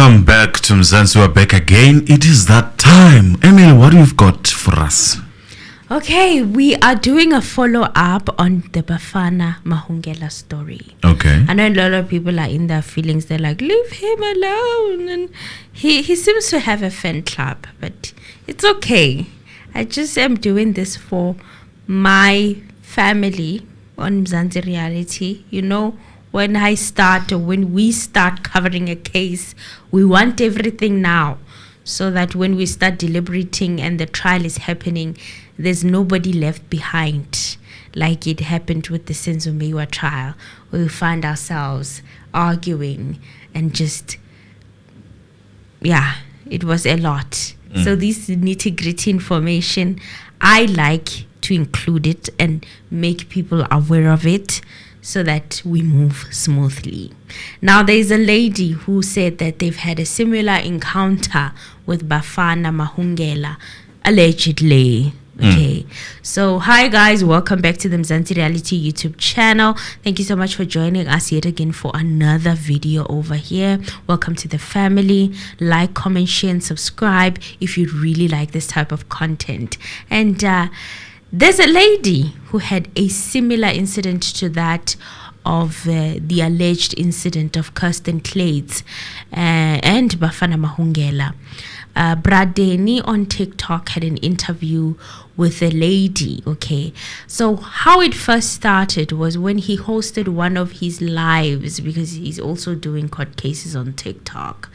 Welcome back to Mzansi. We're back again. It is that time. Emil, what you've got for us? Okay, we are doing a follow-up on the Bafana Mahungela story. Okay. I know a lot of people are in their feelings. They're like, leave him alone. And he seems to have a fan club, but it's okay. I just am doing this for my family on Mzansi Reality. You know, when we start covering a case, we want everything now, so that when we start deliberating and the trial is happening, there's nobody left behind, like it happened with the Senzo trial, where we find ourselves arguing and just, it was a lot. So this nitty-gritty information, I like to include it and make people aware of it, so that we move smoothly. Now, there's a lady who said that they've had a similar encounter with Bafana Mahungela, allegedly. Okay, so hi guys, welcome back to the Mzansi Reality YouTube channel. Thank you so much for joining us yet again for another video over here. Welcome to the family. Like, comment, share, and subscribe if you really like this type of content. And there's a lady who had a similar incident to that of the alleged incident of Kirsten, Kluyts and Bafana Mahungela. Bradeni on TikTok had an interview with a lady. Okay, so how it first started was when he hosted one of his lives, because he's also doing court cases on TikTok.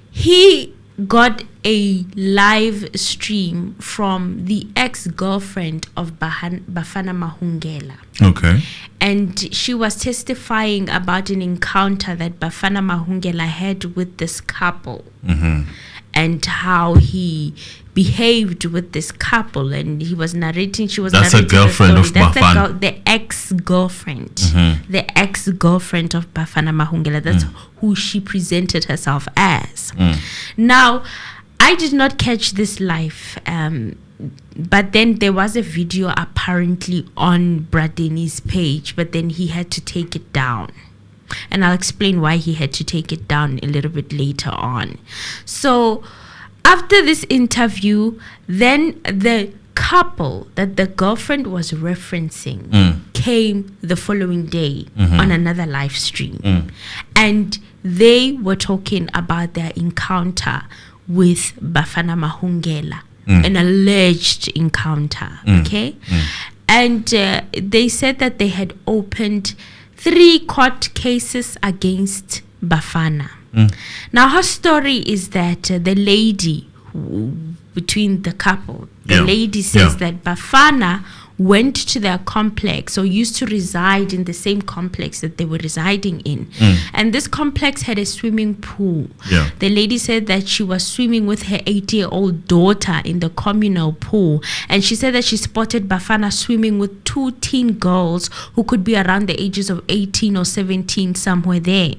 He got a live stream from the ex-girlfriend of Bafana Mahungela. Okay. And she was testifying about an encounter that Bafana Mahungela had with this couple. And how he behaved with this couple, and he was narrating. That's a girlfriend of Bafana. The ex-girlfriend, the ex-girlfriend of Bafana Mahungela. That's who she presented herself as. Now, I did not catch this live, but then there was a video apparently on Bradeni's page, but then he had to take it down. And I'll explain why he had to take it down a little bit later on. So after this interview, then the couple that the girlfriend was referencing came the following day on another live stream. And they were talking about their encounter with Bafana Mahungela, an alleged encounter. Okay? And they said that they had opened 3 court cases against Bafana. Now, her story is that the lady between the couple, the lady says that Bafana went to their complex, or used to reside in the same complex that they were residing in. And this complex had a swimming pool. The lady said that she was swimming with her 8-year-old daughter in the communal pool. And she said that she spotted Bafana swimming with 2 teen girls who could be around the ages of 18 or 17, somewhere there.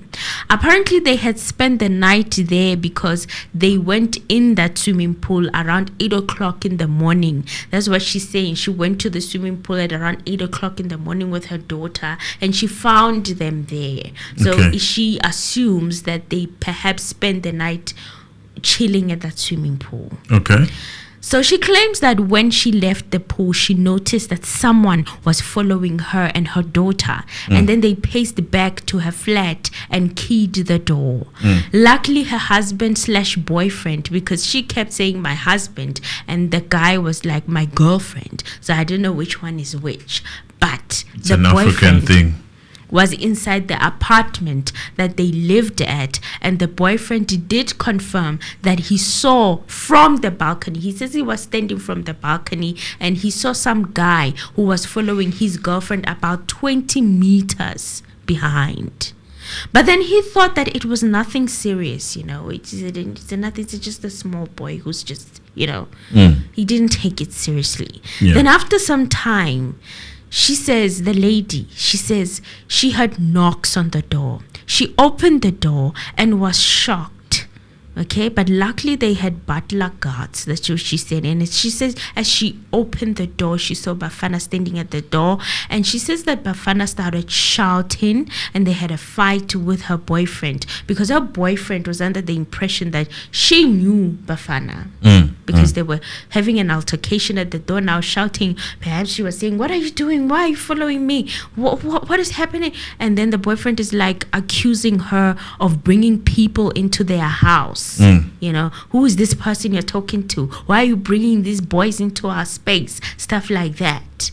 Apparently, they had spent the night there because they went in that swimming pool around 8 o'clock in the morning. That's what she's saying. She went to the swimming pool at around 8 o'clock in the morning with her daughter, and she found them there. So she assumes that they perhaps spent the night chilling at that swimming pool. Okay. So she claims that when she left the pool, she noticed that someone was following her and her daughter. And then they paced back to her flat and keyed the door. Luckily, her husband/boyfriend, because she kept saying my husband, and the guy was like my girlfriend. So I don't know which one is which. But it's an African thing. Was inside the apartment that they lived at, and the boyfriend did confirm that he saw from the balcony. He says he was standing from the balcony and he saw some guy who was following his girlfriend about 20 meters behind. But then he thought that it was nothing serious, you know. It's nothing. It's just a small boy who's just, you know, he didn't take it seriously. Then after some time, she says, the lady, she says she heard knocks on the door. She opened the door and was shocked Okay, but luckily they had butler guards. That's what she said. And she says as she opened the door, she saw Bafana standing at the door. And she says that Bafana started shouting and they had a fight with her boyfriend because her boyfriend was under the impression that she knew Bafana because they were having an altercation at the door, now shouting. Perhaps she was saying, "What are you doing? Why are you following me? What is happening?" And then the boyfriend is like accusing her of bringing people into their house. You know, who is this person you're talking to? Why are you bringing these boys into our space? Stuff like that.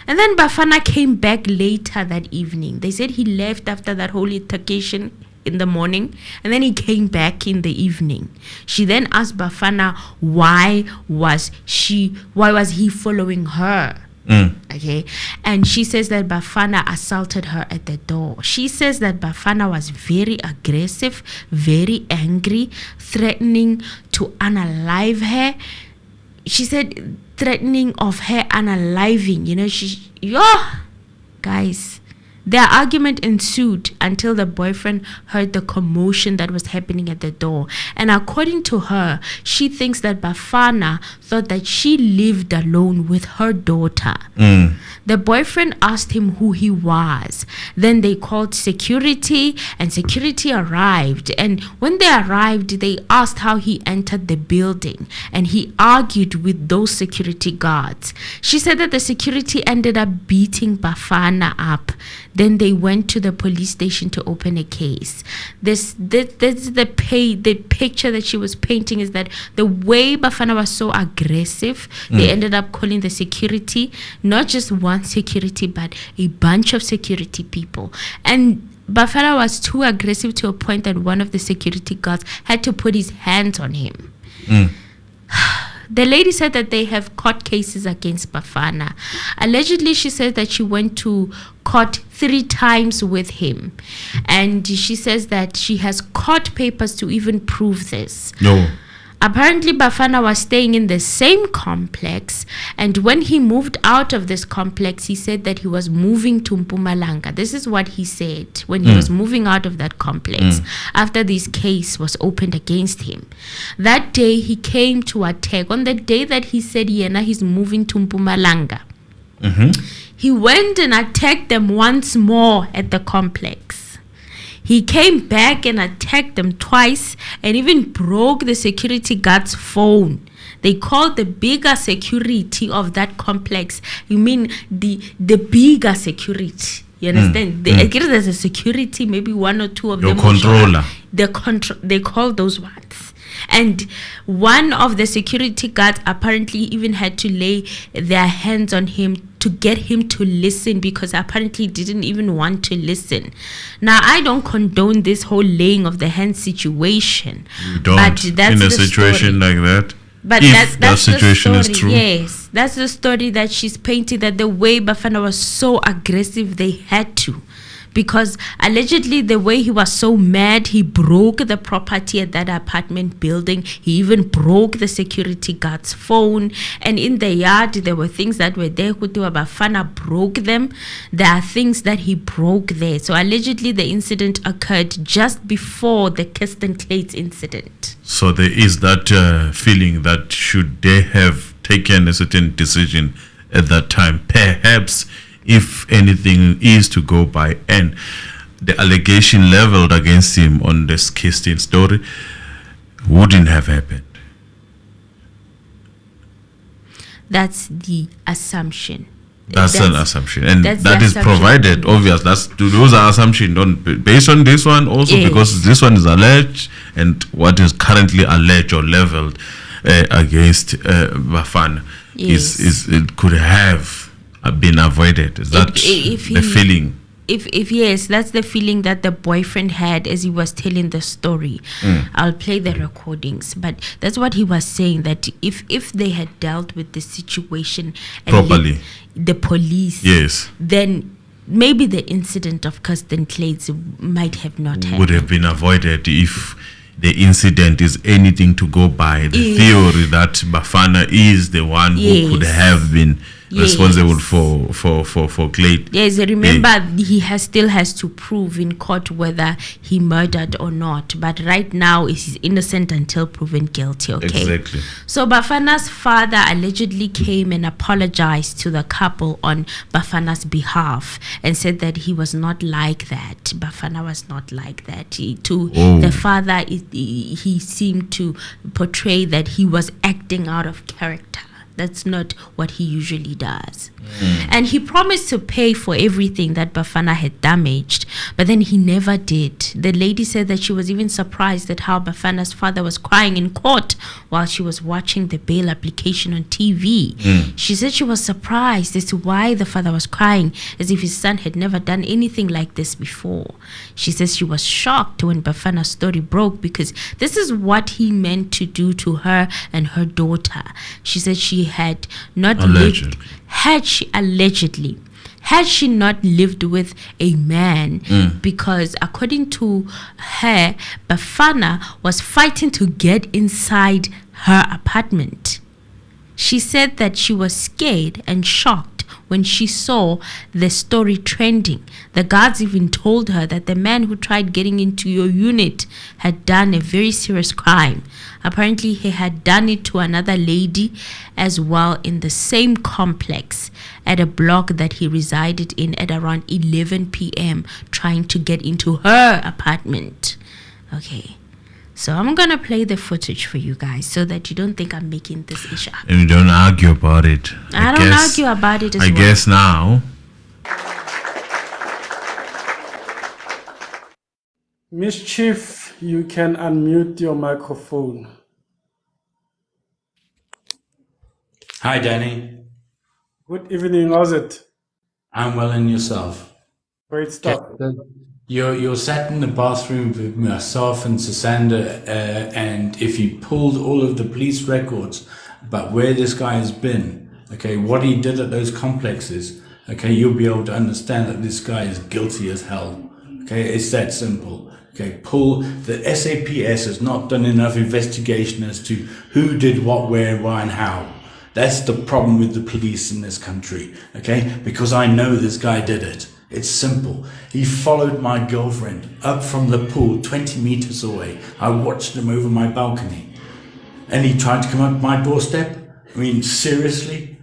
And then Bafana came back later that evening. They said he left after that whole altercation in the morning, and then he came back in the evening. She then asked Bafana why was he following her? Okay, and she says that Bafana assaulted her at the door. She says that Bafana was very aggressive, very angry, threatening to unalive her. She said threatening of her unaliving. You know, guys. Their argument ensued until the boyfriend heard the commotion that was happening at the door. And according to her, she thinks that Bafana thought that she lived alone with her daughter. The boyfriend asked him who he was. Then they called security, and security arrived. And when they arrived, they asked how he entered the building. And he argued with those security guards. She said that the security ended up beating Bafana up. Then they went to the police station to open a case. The picture that she was painting is that the way Bafana was so aggressive, they ended up calling the security, not just one security, but a bunch of security people. And Bafana was too aggressive to a point that one of the security guards had to put his hands on him. The lady said that they have court cases against Bafana. Allegedly, she said that she went to court 3 times with him. And she says that she has court papers to even prove this. No. Apparently, Bafana was staying in the same complex, and when he moved out of this complex, he said that he was moving to Mpumalanga. This is what he said when he was moving out of that complex after this case was opened against him. That day, he came to attack. On the day that he said, he's moving to Mpumalanga, he went and attacked them once more at the complex. He came back and attacked them twice and even broke the security guard's phone. They called the bigger security of that complex. You mean the bigger security. You understand? I guess there's a security, maybe 1 or 2 of Your them. controller. They call those ones. And one of the security guards apparently even had to lay their hands on him to get him to listen, because apparently he didn't even want to listen. Now, I don't condone this whole laying of the hands situation. You don't, but that's in a the situation story. like that. But if that's that situation the is story. true. Yes, that's the story that she's painting, that the way Bafana was so aggressive, they had to. Because allegedly the way he was so mad, he broke the property at that apartment building. He even broke the security guard's phone. And in the yard, there were things that were there. Bafana broke them. There are things that he broke there. So allegedly the incident occurred just before the Kirsten Kluyts incident. So there is that feeling that should they have taken a certain decision at that time, perhaps, if anything is to go by, and the allegation leveled against him on this Kirsten story wouldn't have happened. That's the assumption. That's an assumption, and that is assumption. Provided. Obvious. Those are assumptions based on this one also, yes. Because this one is alleged, and what is currently alleged or leveled against Bafana, yes. is it could have been avoided. Is that the feeling? If yes, that's the feeling that the boyfriend had as he was telling the story. I'll play the recordings, but that's what he was saying, that if they had dealt with the situation and properly, the police, yes, then maybe the incident of Kirsten Kluyts might have not happened. Would have been avoided if the incident is anything to go by. The theory that Bafana is the one who could have been responsible for Kluyts. Yes, remember he still has to prove in court whether he murdered or not. But right now he's innocent until proven guilty. Okay. Exactly. So Bafana's father allegedly came and apologized to the couple on Bafana's behalf and said that he was not like that. Bafana was not like that. The father, he seemed to portray that he was acting out of character. That's not what he usually does. And he promised to pay for everything that Bafana had damaged, but then he never did. The lady said that she was even surprised at how Bafana's father was crying in court while she was watching the bail application on TV. She said she was surprised as to why the father was crying, as if his son had never done anything like this before. She says she was shocked when Bafana's story broke because this is what he meant to do to her and her daughter. She said she had not lived, had she not lived with a man, because according to her, Bafana was fighting to get inside her apartment. She said that she was scared and shocked when she saw the story trending. The guards even told her that the man who tried getting into your unit had done a very serious crime. Apparently, he had done it to another lady as well in the same complex at a block that he resided in at around 11 p.m. trying to get into her apartment. Okay. So I'm going to play the footage for you guys so that you don't think I'm making this issue up. And you don't argue about it. I don't argue about it as well. I guess now. Mischief, you can unmute your microphone. Hi, Danny. Good evening, how's it? I'm well, and yourself? Great stuff. You're sat in the bathroom with myself and Susander, and if you pulled all of the police records about where this guy has been, okay, what he did at those complexes, okay, you'll be able to understand that this guy is guilty as hell. Okay, it's that simple. Okay, the SAPS has not done enough investigation as to who did what, where, why, and how. That's the problem with the police in this country, okay? Because I know this guy did it. It's simple. He followed my girlfriend up from the pool 20 meters away. I watched him over my balcony. And he tried to come up my doorstep. I mean, seriously?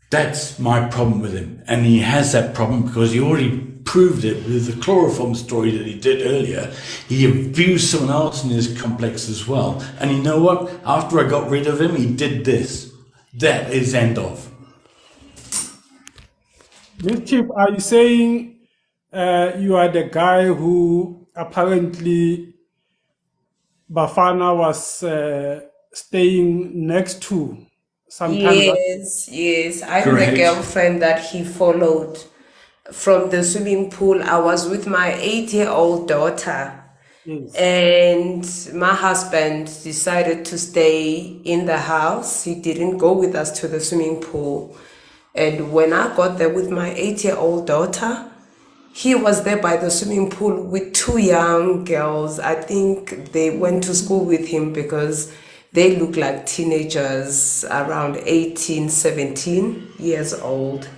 That's my problem with him. And he has that problem because he already proved it with the chloroform story that he did earlier. He abused someone else in his complex as well. And you know what? After I got rid of him, he did this. That is end of. Mischief, are you saying you are the guy who apparently Bafana was staying next to sometime? Yes. I'm Correct. the girlfriend that he followed from the swimming pool. I was with my 8-year-old daughter. Yes. And my husband decided to stay in the house. He didn't go with us to the swimming pool. And when I got there with my 8-year-old daughter, he was there by the swimming pool with 2 young girls. I think they went to school with him because they look like teenagers, around 18, 17 years old.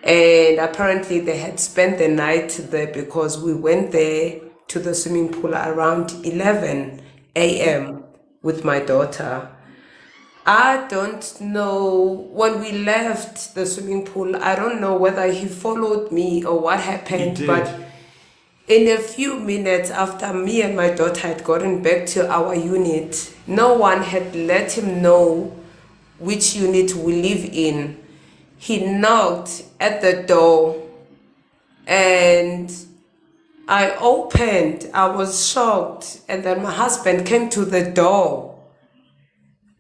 And apparently they had spent the night there because we went there to the swimming pool around 11 a.m. with my daughter. I don't know, when we left the swimming pool, I don't know whether he followed me or what happened, but in a few minutes after me and my daughter had gotten back to our unit, no one had let him know which unit we live in. He knocked at the door and I opened. I was shocked, and then my husband came to the door,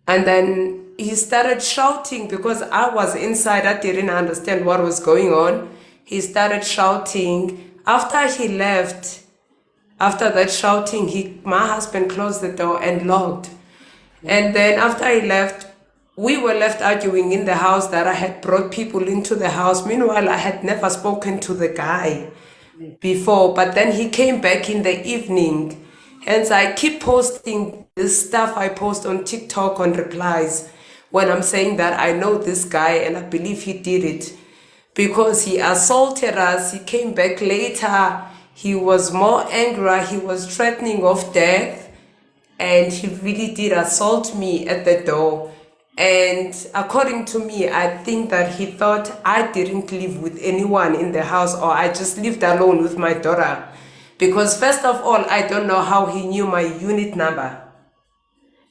and then he started shouting because I was inside. I didn't understand what was going on. He started shouting. After he left, after that shouting, my husband closed the door and locked. And then after he left, we were left arguing in the house that I had brought people into the house. Meanwhile, I had never spoken to the guy before, but then he came back in the evening. Hence, I keep posting this stuff I post on TikTok on replies. when I'm saying that I know this guy and I believe he did it. Because he assaulted us, he came back later, he was more angry, he was threatening of death, and he really did assault me at the door. And according to me, I think that he thought I didn't live with anyone in the house, or I just lived alone with my daughter. Because first of all, I don't know how he knew my unit number.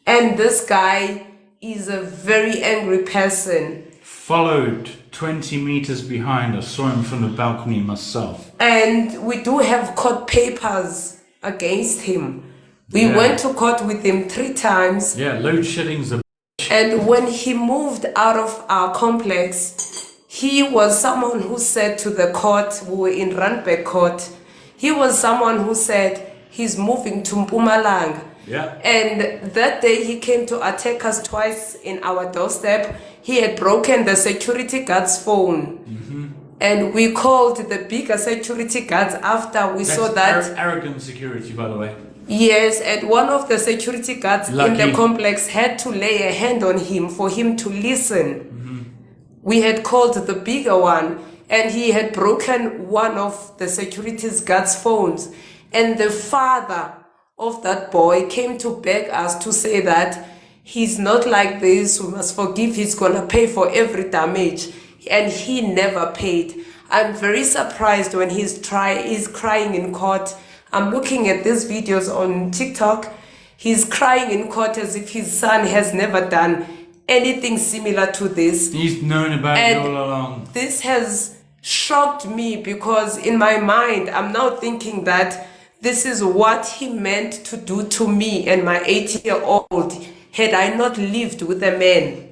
And this guy is a very angry person. Followed 20 meters behind. I saw him from the balcony myself. And we do have court papers against him. We went to court with him 3 times. Yeah, load shedding's a... And when he moved out of our complex, he was someone who said to the court, we were in Randburg court, he was someone who said he's moving to Mpumalanga. Yeah. And that day he came to attack us twice in our doorstep. He had broken the security guard's phone. And we called the bigger security guards after we saw that. Arrogant security, by the way. Yes, and one of the security guards in the complex had to lay a hand on him for him to listen. We had called the bigger one, and he had broken one of the security guard's phones. And the father of that boy came to beg us to say that he's not like this, we must forgive, he's gonna pay for every damage. And he never paid. I'm very surprised when he's crying in court. I'm looking at these videos on TikTok. He's crying in court as if his son has never done anything similar to this. He's known about it all along. This has shocked me because in my mind, I'm now thinking that this is what he meant to do to me and my 8-year-old had I not lived with a man.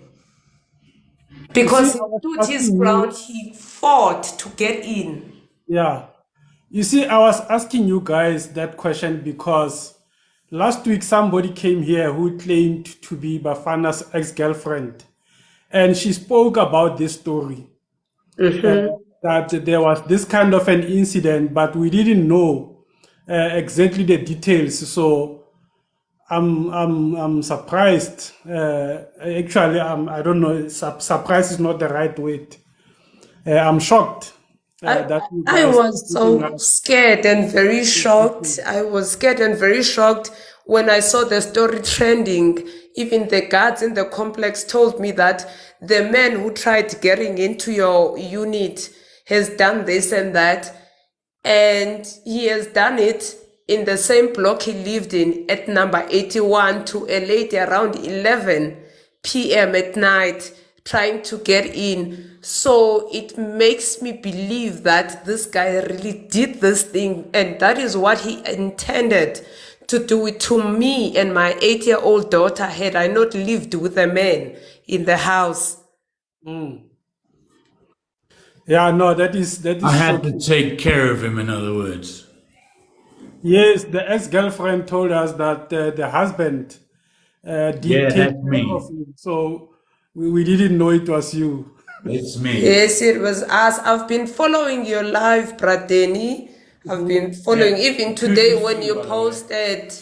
Because he stood his ground, he fought to get in. Yeah. You see, I was asking you guys that question because last week somebody came here who claimed to be Bafana's ex-girlfriend. And she spoke about this story. That there was this kind of an incident, but we didn't know exactly the details. So I'm surprised. Actually, I don't know. Surprise is not the right word. I'm shocked. I was so scared and very shocked. I was scared and very shocked when I saw the story trending. Even the guards in the complex told me that the man who tried getting into your unit has done this and that. And he has done it in the same block he lived in at number 81 to a lady around 11 p.m. at night trying to get in. So it makes me believe that this guy really did this thing, and that is what he intended to do it to me and my 8-year-old daughter had I not lived with a man in the house. Yeah, no, that is. I had to take care of him, in other words. Yes, the ex-girlfriend told us that the husband did take care of him. So we didn't know it was you. It's me. Yes, it was us. I've been following your live, Bradeni. I've been following even today when you posted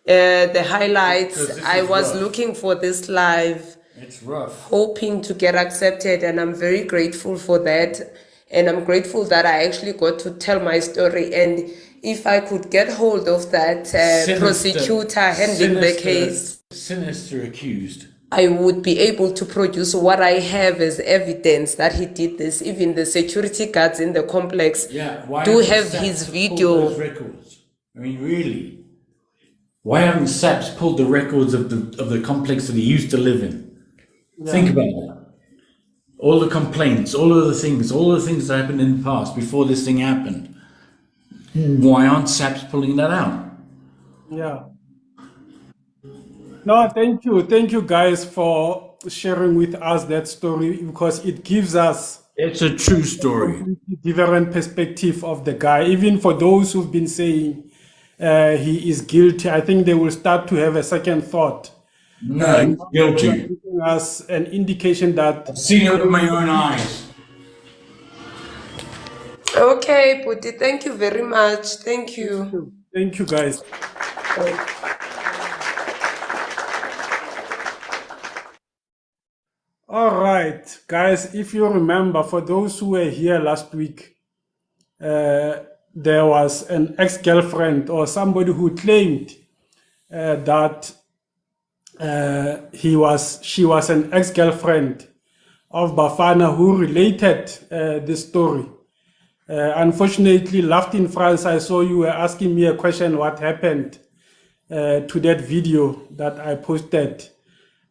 the highlights. I was looking for this live. It's rough. Hoping to get accepted, and I'm very grateful for that. And I'm grateful that I actually got to tell my story. And if I could get hold of that prosecutor handling the case, sinister accused, I would be able to produce what I have as evidence that he did this. Even the security guards in the complex do have his video. Those records? I mean, really? Why haven't SAPS pulled the records of the complex that he used to live in? Yeah. Think about that. All the complaints, all of the things that happened in the past before this thing happened. Why aren't SAPS pulling that out? Yeah. No, thank you. Thank you guys for sharing with us that story because it gives us... It's a true story. A different perspective of the guy. Even for those who've been saying he is guilty, I think they will start to have a second thought. No, he's guilty. Giving us an indication that... I've seen it with my own eyes. Okay, Puti, thank you very much. Thank you. Thank you, guys. All right, guys, if you remember, for those who were here last week, there was an ex-girlfriend or somebody who claimed that she was an ex-girlfriend of Bafana who related this story. Unfortunately, left in France, I saw you were asking me a question, what happened to that video that I posted.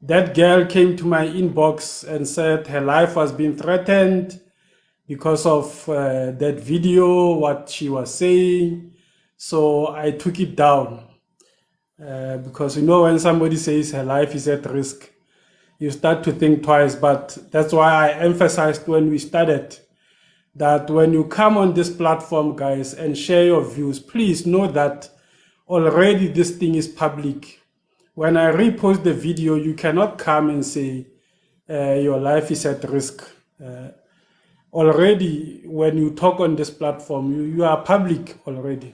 That girl came to my inbox and said her life was being threatened because of that video, what she was saying. So I took it down because, you know, when somebody says her life is at risk, you start to think twice. But that's why I emphasized when we started that when you come on this platform, guys, and share your views, please know that already this thing is public. When I repost the video, you cannot come and say your life is at risk. Already, when you talk on this platform, you are public already.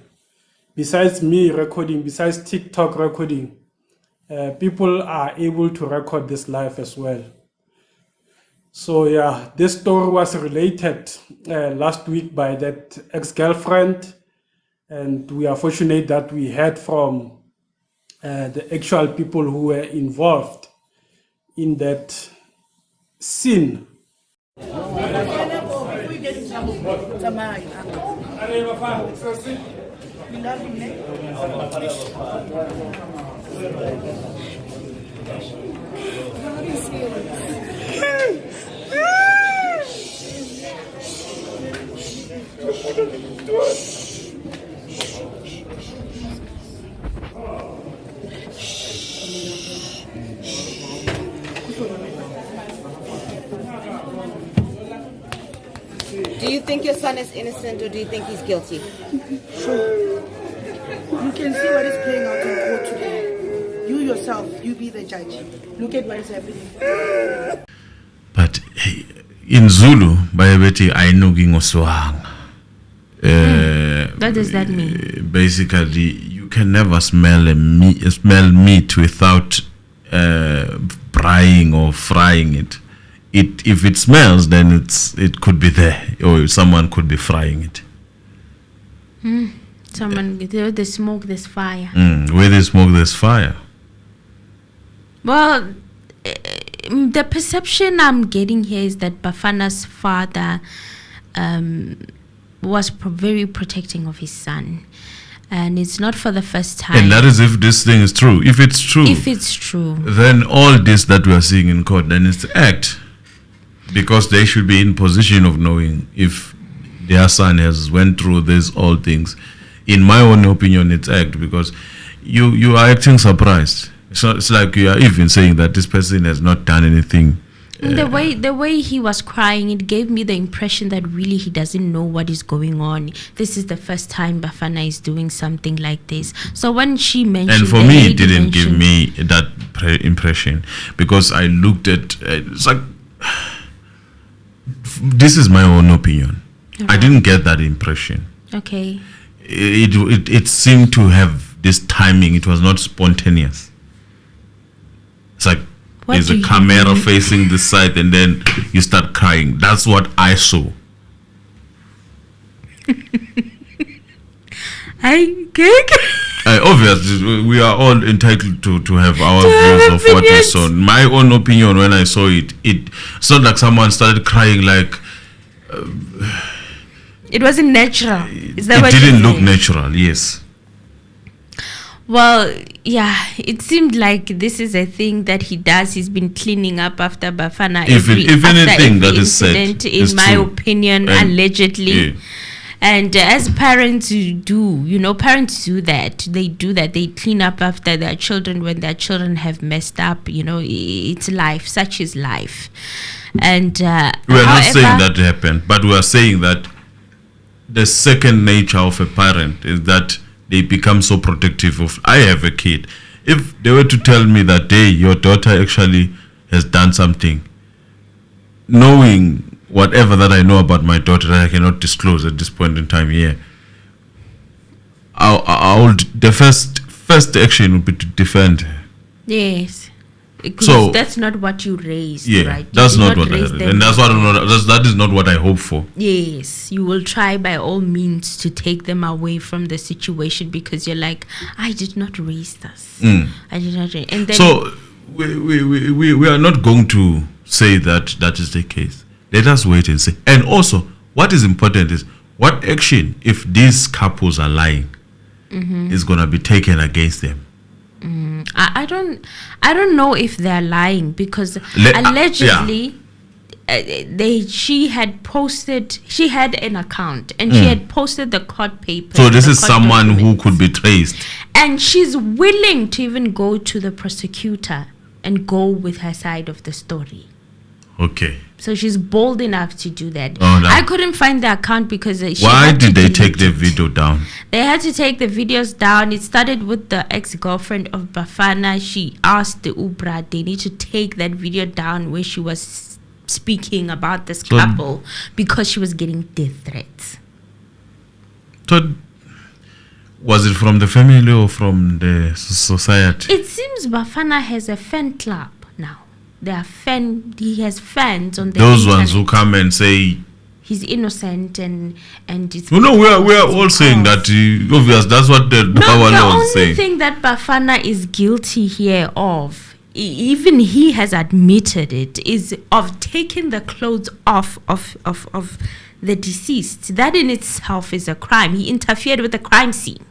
Besides me recording, besides TikTok recording, people are able to record this live as well. So yeah, this story was related last week by that ex-girlfriend, and we are fortunate that we heard from the actual people who were involved in that scene. Do you think your son is innocent or do you think he's guilty? Sure. You can see what is playing out in court today. You yourself, you be the judge. Look at what is happening. But in Zulu, bayabeti ainugi ngoswanga. What does that mean? Basically, you can never smell meat without frying or frying it. If it smells, then it could be there, or someone could be frying it. Someone, where there's smoke, there's fire. Where there's smoke, there's fire. Well, the perception I'm getting here is that Bafana's father was very protecting of his son. And it's not for the first time. And that is if this thing is true. If it's true, then all this that we are seeing in court, then it's the act. Because they should be in position of knowing if their son has went through these all things. In my own opinion, it's act, because you are acting surprised. So it's like you are even saying that this person has not done anything. The way he was crying, it gave me the impression that really he doesn't know what is going on. This is the first time Bafana is doing something like this. So when she mentioned, and for me, it didn't give me that impression, because I looked at it's like, this is my own opinion. I didn't get that impression. Okay. It seemed to have this timing. It was not spontaneous. It's like there's a camera facing this side and then you start crying. That's what I saw. Obviously, we are all entitled to have our views of what we saw. My own opinion, when I saw it, it's not like someone started crying like... it wasn't natural. Is that it didn't look natural, yes. Well, yeah, it seemed like this is a thing that he does. He's been cleaning up after Bafana. If anything that is said, in my opinion, and allegedly. Yeah. And as parents do, parents do that. They do that. They clean up after their children when their children have messed up. It's life. Such is life. And we are not saying that happened, but we are saying that the second nature of a parent is that they become so protective of. I have a kid. If they were to tell me that, hey, your daughter actually has done something, knowing whatever that I know about my daughter that I cannot disclose at this point in time here, the first action would be to defend her. Yes. Because that's not what you raised, right? That's not what I raised. And that is not what I hope for. Yes, you will try by all means to take them away from the situation because you're like, I did not raise this. I did not raise. And then so we are not going to say that is the case. Let us wait and see. And also, what is important is what action, if these couples are lying, is going to be taken against them. I don't know if they're lying because allegedly she had an account and she had posted the court papers. So this is someone who could be traced, and she's willing to even go to the prosecutor and go with her side of the story. Okay. So she's bold enough to do that. Oh, no. I couldn't find the account because why did they take the video down? They had to take the videos down. It started with the ex-girlfriend of Bafana. She asked the Ubra they need to take that video down where she was speaking about this couple because she was getting death threats. So was it from the family or from the society? It seems Bafana has a fan club now. He has fans on the those internet. ones who come and say he's innocent and it's we are all saying that obvious. That's what the only thing that Bafana is guilty here of, even he has admitted it, is of taking the clothes off of the deceased. That in itself is a crime. He interfered with the crime scene.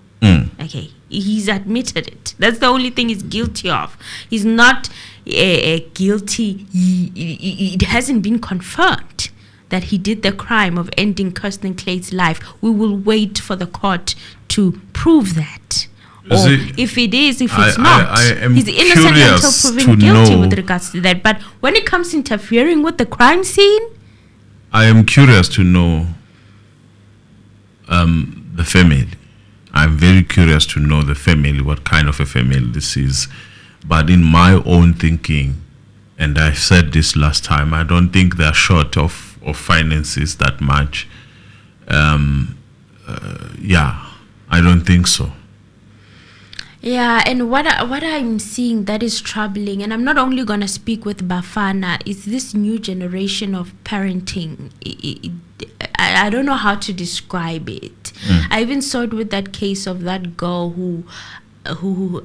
Okay, he's admitted it. That's the only thing he's guilty of. He's not guilty. It hasn't been confirmed that he did the crime of ending Kirsten Kluyts' life. We will wait for the court to prove that. Or if it is, if it's not, he's innocent until proven guilty with regards to that. But when it comes to interfering with the crime scene, I am curious to know the family. I'm very curious to know the family, what kind of a family this is. But in my own thinking, and I said this last time, I don't think they're short of finances that much. I don't think so. Yeah, and what I'm seeing that is troubling, and I'm not only going to speak with Bafana, is this new generation of parenting. I don't know how to describe it. I even saw it with that case of that girl who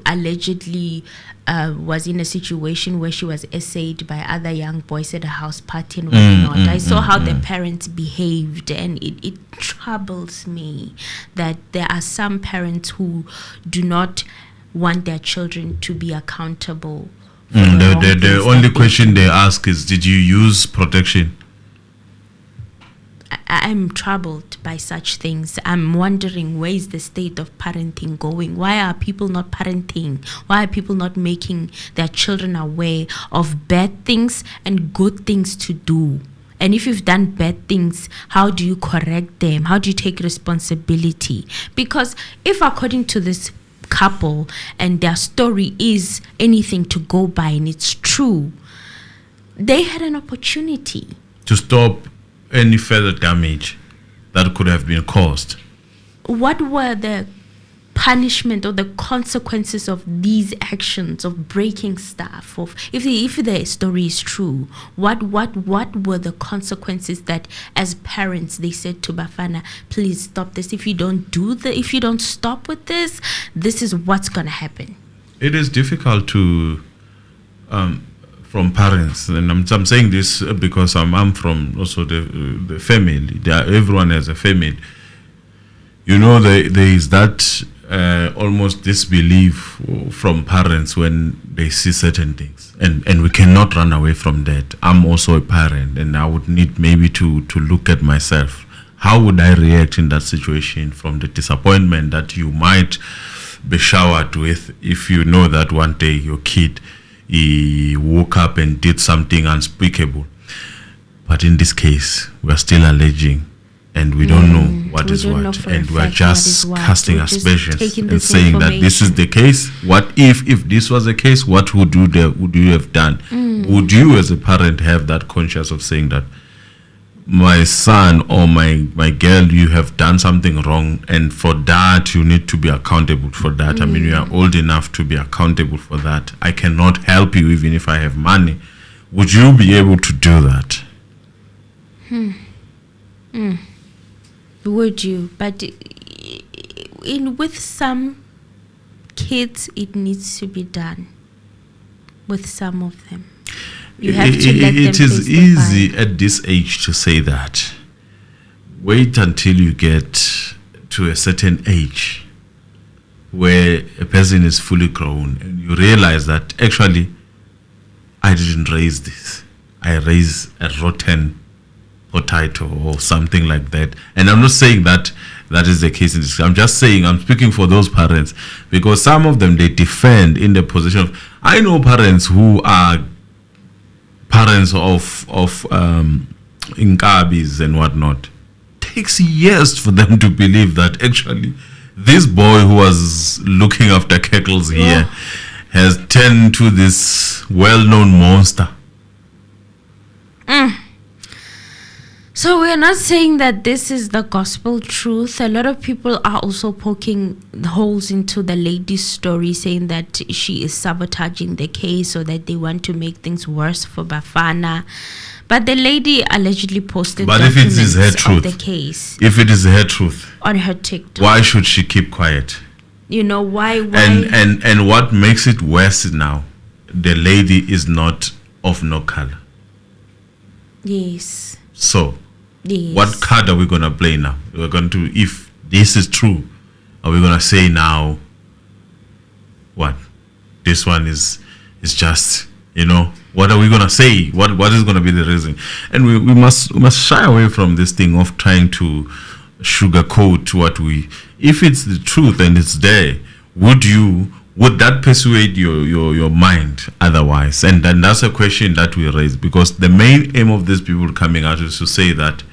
allegedly was in a situation where she was essayed by other young boys at a house party and whatnot. I saw how the parents behaved, and it troubles me that there are some parents who do not want their children to be accountable. The only question they ask is, did you use protection? I'm troubled by such things. I'm wondering, where is the state of parenting going? Why are people not parenting? Why are people not making their children aware of bad things and good things to do? And if you've done bad things, how do you correct them? How do you take responsibility? Because if, according to this couple, and their story is anything to go by and it's true, they had an opportunity to stop any further damage that could have been caused. What were the punishment or the consequences of these actions of breaking stuff? Of if the story is true, what were the consequences that, as parents, they said to Bafana, please stop this. If you don't stop with this, this is what's gonna happen. It is difficult to from parents, and I'm saying this because I'm from also the family. Everyone has a family. You know, there is that almost disbelief from parents when they see certain things, and we cannot run away from that. I'm also a parent, and I would need maybe to look at myself. How would I react in that situation, from the disappointment that you might be showered with if you know that one day your kid, he woke up and did something unspeakable. But in this case, we're still alleging, and we don't know what is what, and we're just casting aspersions and saying that this is the case. What if this was the case, what would you have done? Would you as a parent have that conscience of saying that my son or my girl, you have done something wrong, and for that you need to be accountable for that. I mean, you are old enough to be accountable for that. I cannot help you even if I have money. Would you be able to do that? Would you? But with some kids, it needs to be done. With some of them, you have to let them it is face the easy fire. at this age to say that. Wait until you get to a certain age where a person is fully grown and you realize that actually I didn't raise this. I raised a rotten potato or something like that. And I'm not saying that that is the case in this. I'm just saying, I'm speaking for those parents, because some of them, they defend in the position of, I know parents who are parents of inkabis and whatnot. Takes years for them to believe that actually this boy who was looking after keckles here has turned to this well-known monster. So we're not saying that this is the gospel truth. A lot of people are also poking holes into the lady's story, saying that she is sabotaging the case or that they want to make things worse for Bafana. But the lady allegedly posted documents if it is her truth, of the case. If it is her truth, on her TikTok, why should she keep quiet? You know why? And what makes it worse now, the lady is not of no color. Yes. So, yes. What card are we going to play now? We're going to, if this is true, are we going to say now, what? This one is just, what are we going to say? What is going to be the reason? And we must shy away from this thing of trying to sugarcoat what we, if it's the truth and it's there, would that persuade your mind otherwise? And then that's a question that we raise, because the main aim of these people coming out is to say that,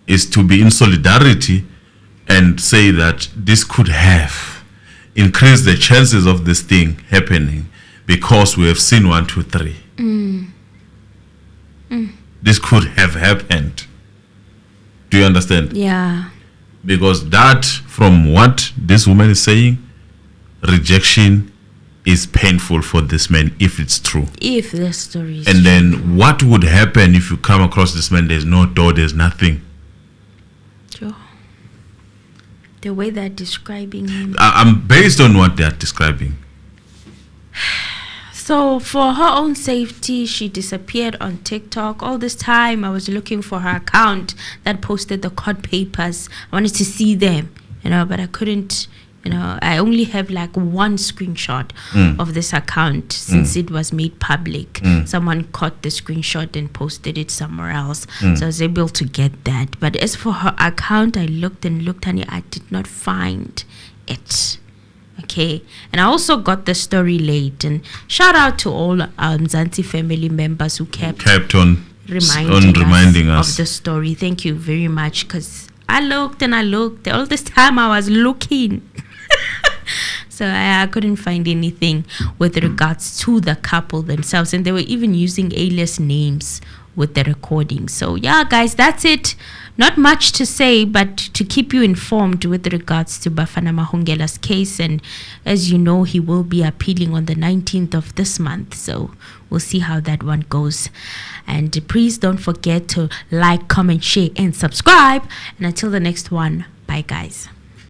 is to be in solidarity and say that this could have increased the chances of this thing happening because we have seen 1, 2, 3. This could have happened. Do you understand? Yeah. Because that, from what this woman is saying, rejection is painful for this man if it's true. If the story is and then what would happen if you come across this man, there's no door, there's nothing? Sure. The way they're describing him. I'm based on what they're describing. So for her own safety, she disappeared on TikTok. All this time, I was looking for her account that posted the court papers. I wanted to see them, but I couldn't. I only have like one screenshot of this account since it was made public. Someone caught the screenshot and posted it somewhere else. So I was able to get that. But as for her account, I looked and I did not find it. Okay. And I also got the story late. And shout out to all Mzansi family members who kept on reminding us of the story. Thank you very much, because I looked and I looked. All this time I was looking. So I couldn't find anything with regards to the couple themselves. And they were even using alias names with the recording. So yeah, guys, that's it. Not much to say, but to keep you informed with regards to Bafana Mahungela's case. And as you know, he will be appealing on the 19th of this month. So we'll see how that one goes. And please don't forget to like, comment, share, and subscribe. And until the next one, bye, guys.